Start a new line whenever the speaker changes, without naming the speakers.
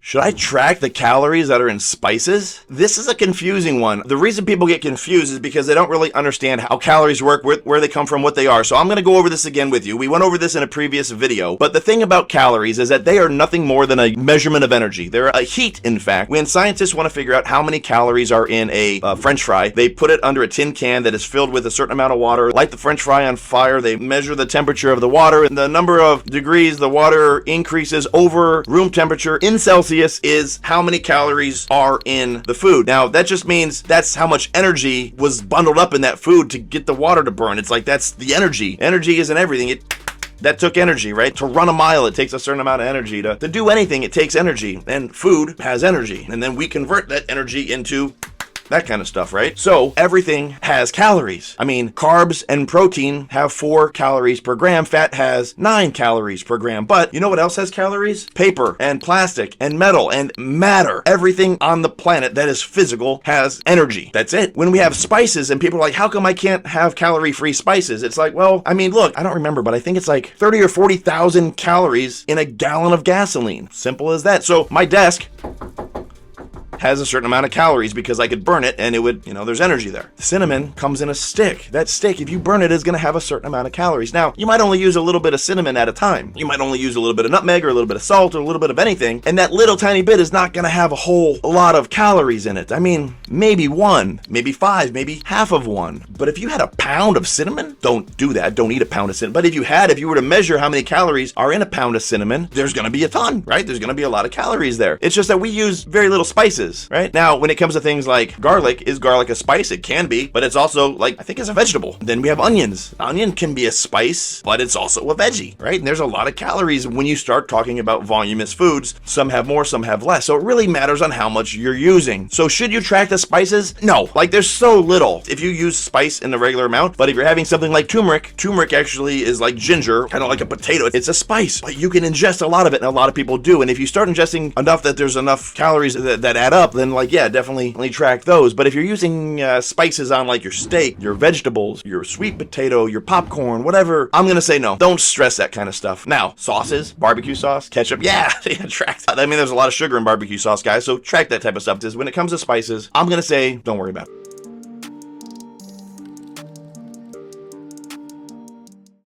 Should I track the calories that are in spices? This is a confusing one. The reason people get confused is because they don't really understand how calories work, where they come from, what they are. So I'm going to go over this again with you. We went over this in a previous video, but the thing about calories is that they are nothing more than a measurement of energy. They're a heat, in fact. When scientists want to figure out how many calories are in a French fry, they put it under a tin can that is filled with a certain amount of water, light the French fry on fire, they measure the temperature of the water, and the number of degrees the water increases over room temperature in Celsius is how many calories are in the food. Now, that just means that's how much energy was bundled up in that food to get the water to burn. It's like that's the energy. Energy isn't everything. That took energy, right? To run a mile, it takes a certain amount of energy. To do anything, it takes energy. And food has energy. And then we convert that energy into that kind of stuff, right? So everything has calories. I mean, carbs and protein have 4 calories per gram. Fat has 9 calories per gram. But you know what else has calories? Paper and plastic and metal and matter. Everything on the planet that is physical has energy. That's it. When we have spices and people are like, how come I can't have calorie-free spices? It's like, well, I mean, look, I don't remember, but I think it's like 30 or 40,000 calories in a gallon of gasoline. Simple as that. So my desk has a certain amount of calories because I could burn it and it would, there's energy there. Cinnamon comes in a stick. That stick, if you burn it, is going to have a certain amount of calories. Now, you might only use a little bit of cinnamon at a time. You might only use a little bit of nutmeg or a little bit of salt or a little bit of anything, and that little tiny bit is not going to have a whole lot of calories in it. I mean, maybe 1, maybe 5, maybe half of 1. But if you had a pound of cinnamon, don't do that. Don't eat a pound of cinnamon. But if you were to measure how many calories are in a pound of cinnamon, there's going to be a ton, right? There's going to be a lot of calories there. It's just that we use very little spices. Right? Now, when it comes to things like garlic, is garlic a spice? It can be, but it's also I think it's a vegetable. Then we have onions. Onion can be a spice, but it's also a veggie, right? And there's a lot of calories when you start talking about voluminous foods. Some have more, some have less. So it really matters on how much you're using. So should you track the spices? No, there's so little. If you use spice in the regular amount, but if you're having something like turmeric actually is like ginger, kind of like a potato. It's a spice, but you can ingest a lot of it, and a lot of people do. And if you start ingesting enough that there's enough calories that add up, then definitely track those. But if you're using spices on your steak, your vegetables, your sweet potato, your popcorn, whatever, I'm gonna say no. Don't stress that kind of stuff. Now, sauces, barbecue sauce, ketchup, track that. I mean, there's a lot of sugar in barbecue sauce, guys, so track that type of stuff. When it comes to spices, I'm gonna say don't worry about it.